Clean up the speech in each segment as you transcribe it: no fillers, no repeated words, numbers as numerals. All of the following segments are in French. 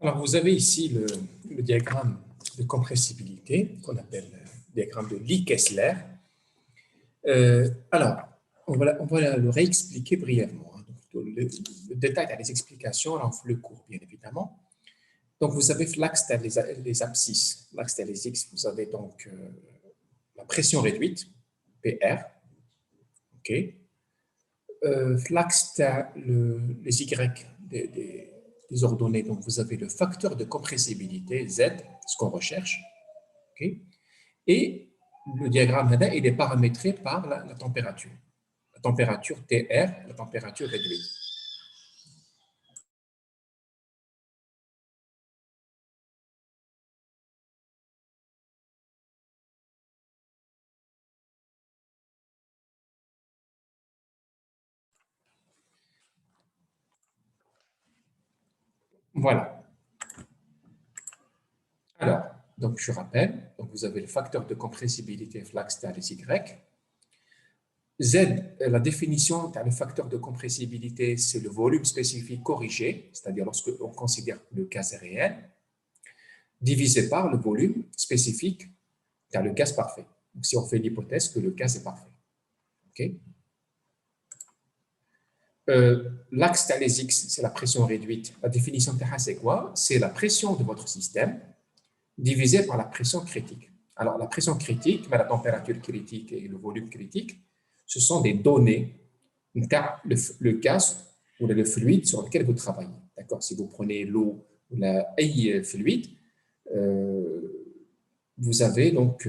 Alors, vous avez ici le diagramme de compressibilité qu'on appelle le diagramme de Lie-Kessler. Alors, on va le réexpliquer brièvement. Hein. Donc, le détail des explications, là, on fait le cours, bien évidemment. Donc, vous avez l'axe les abscisses, l'axe les X, vous avez donc la pression réduite, PR, OK. L'axe les Y des ordonnées, donc vous avez le facteur de compressibilité, Z, ce qu'on recherche, OK. Et le diagramme HADA, il est paramétré par la température. La température TR, la température réduite. Voilà. Alors, donc je rappelle, donc vous avez le facteur de compressibilité, l'axe les Y. Z, la définition le facteur de compressibilité, c'est le volume spécifique corrigé, c'est-à-dire lorsque on considère que le gaz est réel, divisé par le volume spécifique car le gaz parfait. Donc, si on fait l'hypothèse que le gaz est parfait. OK. L'axe les X, c'est la pression réduite. La définition de c'est quoi? C'est la pression de votre système divisée par la pression critique. Alors, la pression critique, la température critique et le volume critique, ce sont des données, car le gaz ou le fluide sur lequel vous travaillez. D'accord? Si vous prenez l'eau ou la fluide, vous avez donc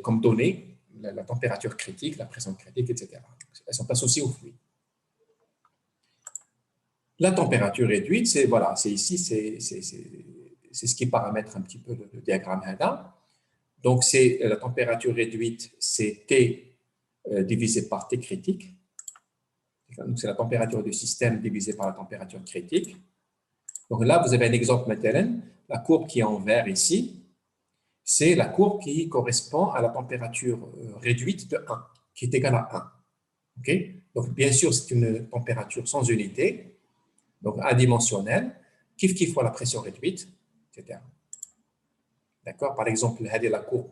comme données la température critique, la pression critique, etc. Elles sont associées au fluide. La température réduite, c'est voilà, c'est ici, c'est ce qui paramètre un petit peu le diagramme HADA. Donc, c'est la température réduite, c'est T divisé par T critique. Donc, c'est la température du système divisée par la température critique. Donc là, vous avez un exemple maintenant. La courbe qui est en vert ici, c'est la courbe qui correspond à la température réduite de 1, qui est égale à 1. Okay? Donc, bien sûr, c'est une température sans unité, donc adimensionnelle, kiff fois la pression réduite, etc. D'accord? Par exemple, la courbe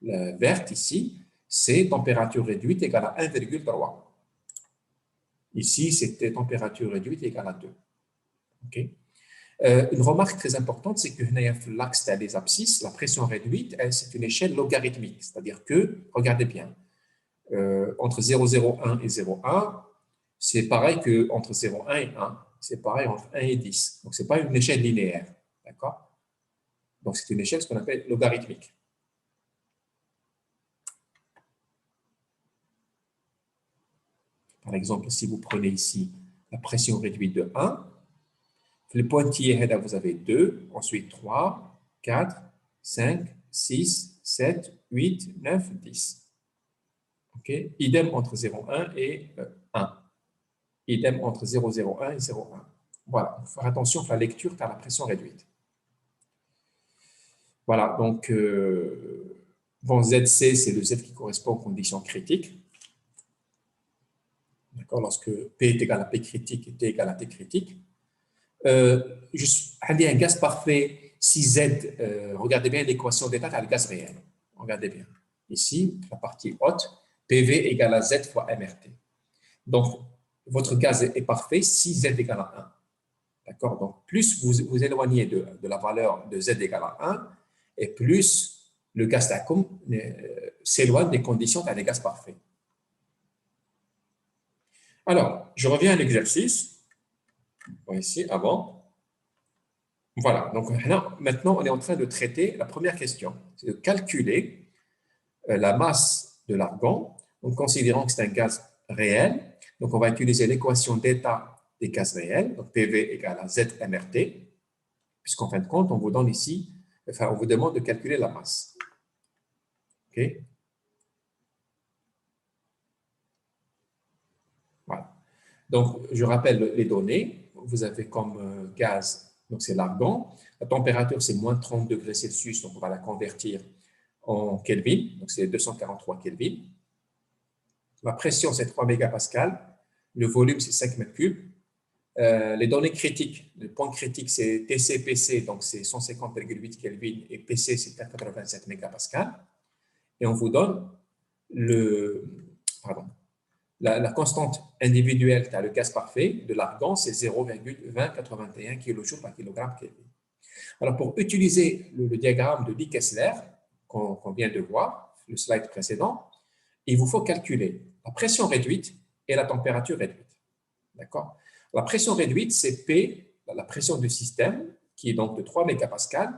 verte ici, c'est température réduite égale à 1,3. Ici, c'était température réduite égale à 2. Okay? Une remarque très importante, c'est que l'axe des abscisses, la pression réduite, c'est une échelle logarithmique, c'est-à-dire que, regardez bien, entre 0,01 et 0,1, c'est pareil qu'entre 0,1 et 1, c'est pareil entre 1 et 10. Donc, ce n'est pas une échelle linéaire, d'accord? Donc, c'est une échelle, ce qu'on appelle logarithmique. Par exemple, si vous prenez ici la pression réduite de 1, le pointillé, là, vous avez 2, ensuite 3, 4, 5, 6, 7, 8, 9, 10. Okay? Idem entre 0,1 et 1. Idem entre 0,01 et 0,1. Voilà, il faut faire attention à la lecture car la pression réduite. Voilà, donc, bon, ZC, c'est le Z qui correspond aux conditions critiques. D'accord, lorsque P est égal à P critique et T est égal à T critique. Un gaz parfait, si Z, regardez bien l'équation d'état à le gaz réel. Regardez bien. Ici, la partie haute, PV égale à Z fois MRT. Donc, votre gaz est parfait si Z égale à 1. D'accord? Donc, plus vous vous éloignez de la valeur de Z égale à 1, et plus le gaz d'Acom s'éloigne des conditions d'un gaz parfait. Alors, je reviens à l'exercice. Ici, avant. Voilà, donc maintenant, on est en train de traiter la première question. C'est de calculer la masse de l'argon, en considérant que c'est un gaz réel. Donc, on va utiliser l'équation d'état des gaz réels, donc PV égale à ZMRT, puisqu'en fin de compte, on vous donne ici, enfin, on vous demande de calculer la masse. OK? Voilà. Donc, je rappelle les données. Vous avez comme gaz, donc c'est l'argon. La température, c'est moins 30 degrés Celsius, donc on va la convertir en Kelvin, donc c'est 243 Kelvin. La pression, c'est 3 mégapascales. Le volume, c'est 5 mètres cubes. Les données critiques, le point critique, c'est TC-PC, donc c'est 150,8 Kelvin, et PC, c'est 487 mégapascal. Et on vous donne la constante individuelle, tu as le gaz parfait de l'argon, c'est 0,2081 kJ par kilogramme Kelvin. Alors, pour utiliser le diagramme de Lie-Kessler qu'on vient de voir, le slide précédent, il vous faut calculer la pression réduite et la température réduite. D'accord? La pression réduite, c'est P, la pression du système, qui est donc de 3 mégapascales,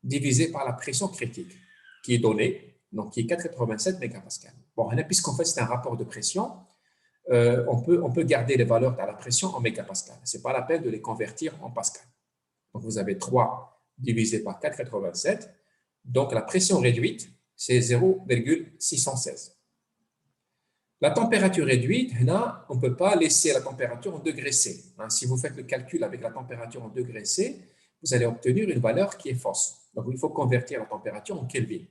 divisé par la pression critique, qui est donnée, donc qui est 487 mégapascales. Bon, puisqu'en fait, c'est un rapport de pression, on peut garder les valeurs de la pression en mégapascal. Ce n'est pas la peine de les convertir en pascal. Donc, vous avez 3 divisé par 4,87. Donc, la pression réduite, c'est 0,616. La température réduite, là, on ne peut pas laisser la température en degrés C. Si vous faites le calcul avec la température en degrés C, vous allez obtenir une valeur qui est fausse. Donc, il faut convertir la température en Kelvin.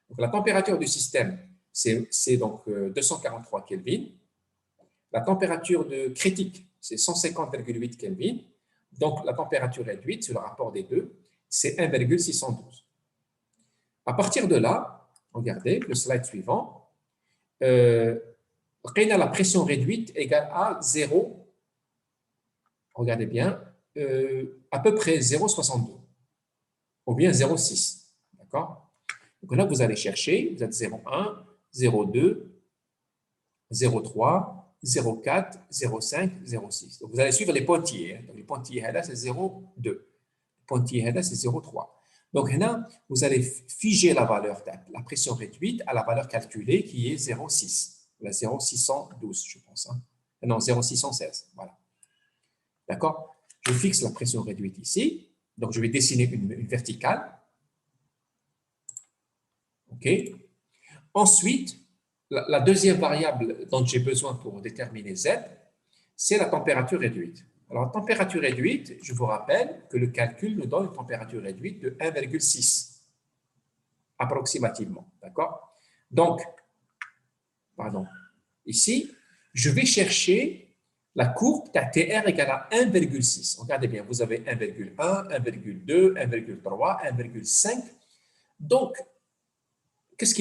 Donc, la température du système, c'est donc 243 Kelvin. La température critique, c'est 150,8 Kelvin. Donc, la température réduite, sur le rapport des deux, c'est 1,612. À partir de là, regardez le slide suivant, la pression réduite égale à 0, regardez bien, à peu près 0,62 ou bien 0,6. D'accord? Donc là, vous allez chercher, vous êtes 0,1, 0,2, 0,3, 0,4, 0,5, 0,6. Donc vous allez suivre les pointillés. Donc les pointillés là, c'est 0,2. Les pointillés là, c'est 0,3. Donc là, vous allez figer la valeur de la pression réduite à la valeur calculée qui est 0,6. 0,612, je pense. Non, 0,616. Voilà. D'accord? Je fixe la pression réduite ici. Donc, je vais dessiner une verticale. OK? Ensuite, la deuxième variable dont j'ai besoin pour déterminer Z, c'est la température réduite. Alors, la température réduite, je vous rappelle que le calcul nous donne une température réduite de 1,6, approximativement. D'accord? Donc, ici, je vais chercher la courbe TR égale à 1,6. Regardez bien, vous avez 1,1, 1,2, 1,3, 1,5. Donc, qu'est-ce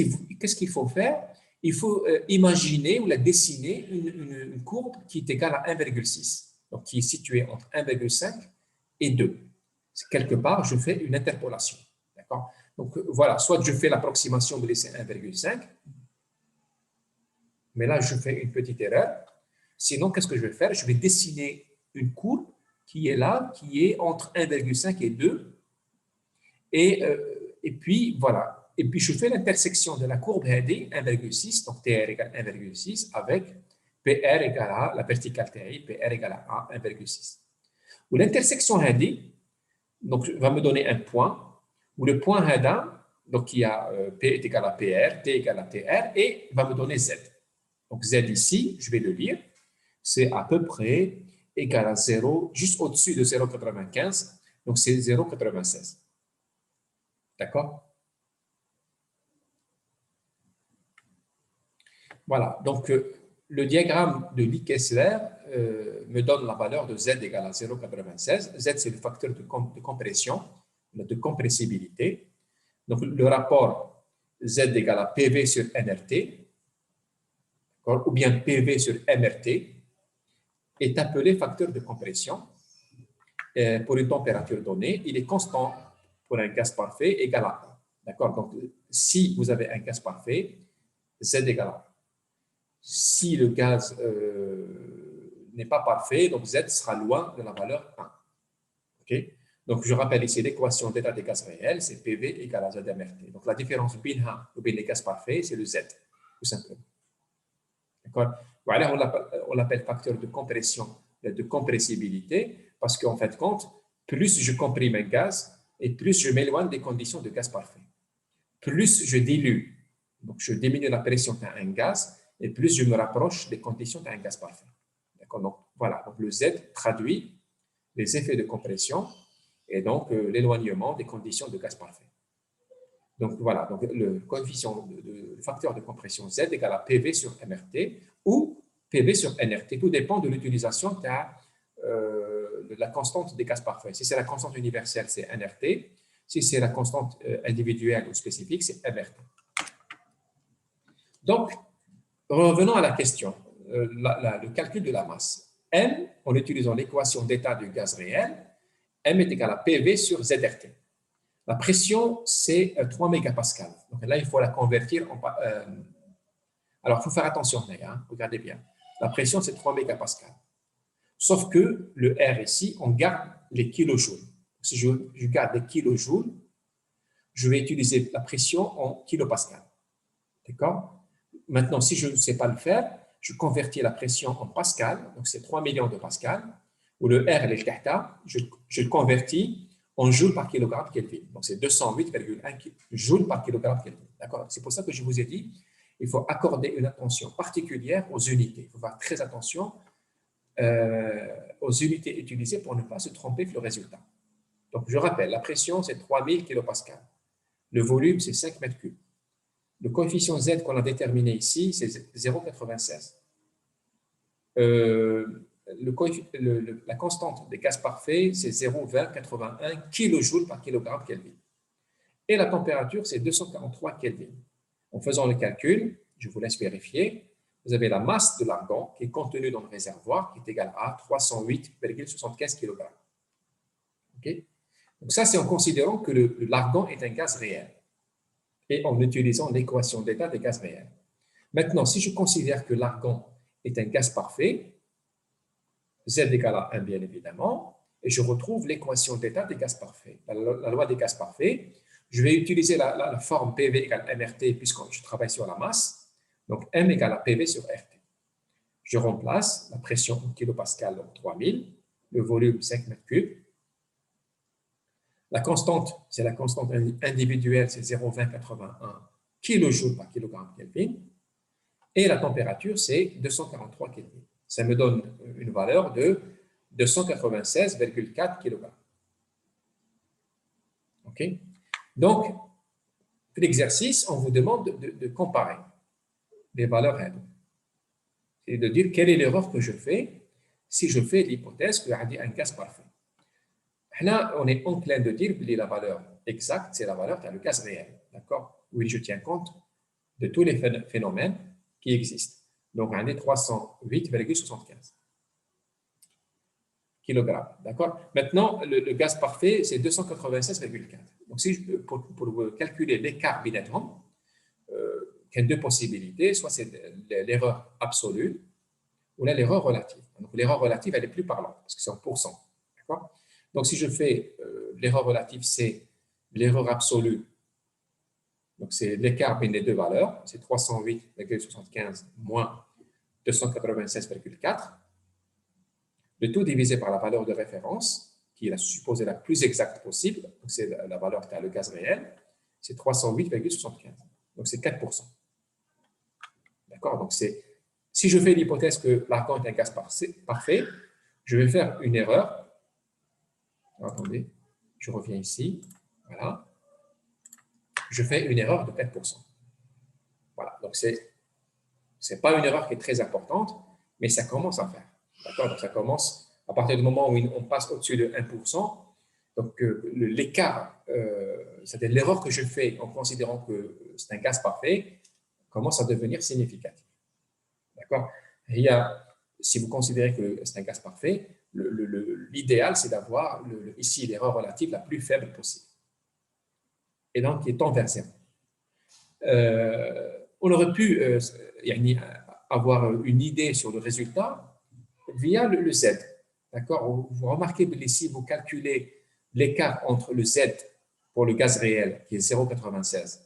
qu'il faut faire? Il faut imaginer ou la dessiner une courbe qui est égale à 1,6, donc qui est située entre 1,5 et 2. Quelque part, je fais une interpolation. D'accord? Donc, voilà, soit je fais l'approximation de laisser 1,5, mais là, je fais une petite erreur. Sinon, qu'est-ce que je vais faire? Je vais dessiner une courbe qui est là, qui est entre 1,5 et 2. Et puis, voilà. Et puis, je fais l'intersection de la courbe HD, 1,6, donc TR égale 1,6, avec PR égale à la verticale TI, PR égale à 1,6. Où l'intersection HD donc, va me donner un point, où le point HADA, donc il y a P est égal à PR, T égale à TR, et va me donner Z. Donc, Z ici, je vais le lire, c'est à peu près égal à 0, juste au-dessus de 0,95, donc c'est 0,96. D'accord? Voilà, donc le diagramme de Lie-Kessler me donne la valeur de Z égale à 0,96. Z, c'est le facteur de compression, de compressibilité. Donc, le rapport Z égale à PV sur NRT, ou bien PV sur MRT, est appelé facteur de compression pour une température donnée. Il est constant pour un gaz parfait égal à 1. D'accord? Donc, si vous avez un gaz parfait, Z égale à 1. Si le gaz n'est pas parfait, donc Z sera loin de la valeur 1. Okay? Donc, je rappelle ici l'équation d'état des gaz réels, c'est PV égale à Z MRT. Donc, la différence BINHA ou bien les gaz parfaits, c'est le Z, tout simplement. D'accord? Voilà, on l'appelle facteur de compression, de compressibilité, parce qu'en fait, compte, plus je comprime un gaz et plus je m'éloigne des conditions de gaz parfait. Plus je dilue, donc je diminue la pression d'un gaz, et plus je me rapproche des conditions d'un gaz parfait. D'accord? Donc, voilà, donc le Z traduit les effets de compression et donc l'éloignement des conditions de gaz parfait. Donc, voilà, donc le coefficient, le facteur de compression Z égale à PV sur MRT ou PV sur NRT. Tout dépend de l'utilisation la constante des gaz parfaits. Si c'est la constante universelle, c'est nRT. Si c'est la constante individuelle ou spécifique, c'est mRT. Donc, revenons à la question, le calcul de la masse. M, en utilisant l'équation d'état du gaz réel, M est égal à PV sur ZRT. La pression, c'est 3 mégapascales. Donc là, il faut la convertir en... alors, il faut faire attention, hein, regardez bien. La pression, c'est 3 mégapascales. Sauf que le R ici, on garde les kilojoules. Si je garde les kilojoules, je vais utiliser la pression en kilopascal. D'accord? Maintenant, si je ne sais pas le faire, je convertis la pression en pascal, donc c'est 3 millions de pascal, ou le R, le tahta, je le convertis en joules par kilogramme Kelvin. Donc, c'est 208,1 joules par kilogramme Kelvin. D'accord? C'est pour ça que je vous ai dit, il faut accorder une attention particulière aux unités. Il faut faire très attention aux unités utilisées pour ne pas se tromper sur le résultat. Donc, je rappelle, la pression, c'est 3000 kilopascales. Le volume, c'est 5 mètres cubes. Le coefficient Z qu'on a déterminé ici, c'est 0,96. La constante des gaz parfaits, c'est 0,2081 kJ par kilogramme Kelvin. Et la température, c'est 243 Kelvin. En faisant le calcul, je vous laisse vérifier, vous avez la masse de l'argon qui est contenue dans le réservoir qui est égale à 308,75 kg. Okay? Donc ça, c'est en considérant que l'argon est un gaz réel et en utilisant l'équation d'état des gaz réels. Maintenant, si je considère que l'argon est un gaz parfait, Z égale à 1, bien évidemment, et je retrouve l'équation d'état des gaz parfaits, la loi des gaz parfaits. Je vais utiliser la forme PV égale MRT puisque je travaille sur la masse. Donc, M égale à PV sur RT. Je remplace la pression en kilopascal, donc 3000, le volume 5 mètres cubes. La constante, c'est la constante individuelle, c'est 0,2081 kJ par kilogramme Kelvin. Et la température, c'est 243 Kelvin. Ça me donne une valeur de 296,4 kg. OK? Donc, l'exercice, on vous demande de comparer les valeurs M. Et de dire quelle est l'erreur que je fais si je fais l'hypothèse qu'il y a un gaz parfait. Là, on est enclin de dire que la valeur exacte, c'est la valeur du gaz réel. D'accord? Oui, je tiens compte de tous les phénomènes qui existent. Donc, on est 308,75 kg. D'accord? Maintenant, le gaz parfait, c'est 296,4. Donc, si pour calculer l'écart bilatéraux, il y a deux possibilités. Soit c'est l'erreur absolue ou l'erreur relative. Donc, l'erreur relative, elle est plus parlante parce que c'est en pourcent. D'accord? Donc, si je fais l'erreur relative, c'est l'erreur absolue. Donc, c'est l'écart entre les deux valeurs. C'est 308,75 moins 296,4. Le tout divisé par la valeur de référence, qui est la supposée la plus exacte possible. Donc, c'est la valeur qui a le gaz réel. C'est 308,75. Donc, c'est 4%. D'accord? Donc, si je fais l'hypothèse que l'argon est un gaz parfait, je vais faire une erreur. Attendez, je reviens ici. Voilà. Je fais une erreur de 4%. Voilà. Donc, ce n'est pas une erreur qui est très importante, mais ça commence à faire. D'accord? Donc, ça commence à partir du moment où on passe au-dessus de 1%. Donc, l'écart, c'est-à-dire l'erreur que je fais en considérant que c'est un gaz parfait, commence à devenir significatif. D'accord? Si vous considérez que c'est un gaz parfait, l'idéal, c'est d'avoir ici l'erreur relative la plus faible possible. Et donc, qui est tend vers 0. On aurait pu avoir une idée sur le résultat via le Z. D'accord? Vous remarquez que ici, vous calculez l'écart entre le Z pour le gaz réel, qui est 0,96,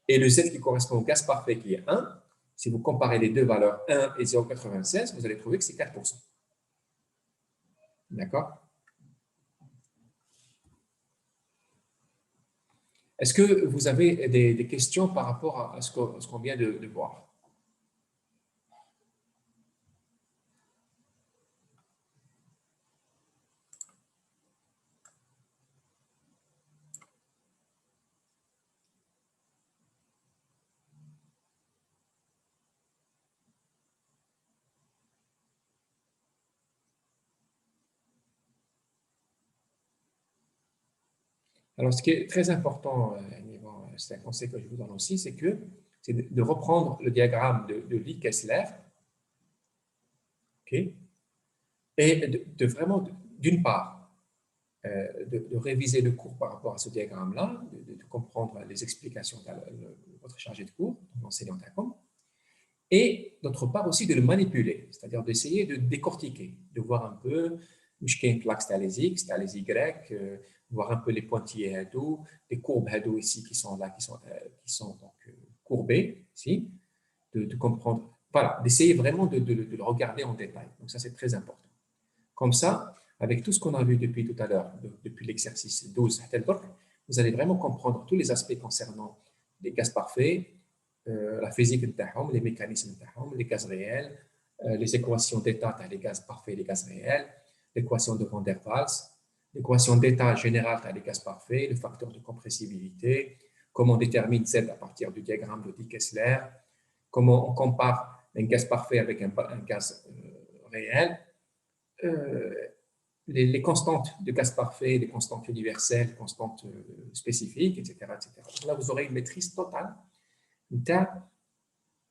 et le Z qui correspond au gaz parfait, qui est 1. Si vous comparez les deux valeurs 1 et 0,96, vous allez trouver que c'est 4%. D'accord? Est-ce que vous avez des questions par rapport à ce qu'on vient de voir? Alors, ce qui est très important, c'est un conseil que je vous donne aussi, c'est de reprendre le diagramme de Lee Kessler, ok, et de vraiment, d'une part, de réviser le cours par rapport à ce diagramme-là, de comprendre les explications de votre chargé de cours, l'enseignant TACOM, et d'autre part aussi de le manipuler, c'est-à-dire d'essayer de décortiquer, de voir un peu l'axe à les X, à les Y, voir un peu les pointillés hadou, les courbes hadou ici qui sont là, qui sont donc courbées ici, de comprendre, voilà, d'essayer vraiment de le regarder en détail. Donc ça, c'est très important. Comme ça, avec tout ce qu'on a vu depuis tout à l'heure, depuis l'exercice 12, vous allez vraiment comprendre tous les aspects concernant les gaz parfaits, la physique, les mécanismes, les gaz réels, les équations d'état, les gaz parfaits et les gaz réels, l'équation de Van der Waals, l'équation d'état général, les gaz parfaits, le facteur de compressibilité, comment on détermine Z à partir du diagramme de Kessler, comment on compare un gaz parfait avec un gaz réel, les constantes de gaz parfait, les constantes universelles, les constantes spécifiques, etc., etc. Là, vous aurez une maîtrise totale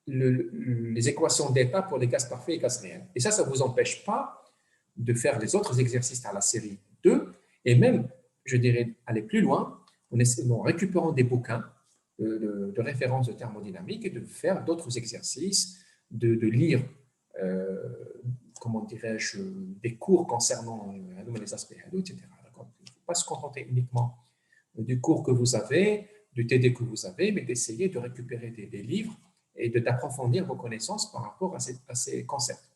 les équations d'état pour les gaz parfaits et gaz réels. Et ça ne vous empêche pas de faire les autres exercices à la série 2 et même, je dirais, aller plus loin en récupérant des bouquins de référence de thermodynamique et de faire d'autres exercices, de lire, comment dirais-je, des cours concernant les aspects, etc. Il ne faut pas se contenter uniquement du cours que vous avez, du TD que vous avez, mais d'essayer de récupérer des livres et d'approfondir vos connaissances par rapport à ces concepts.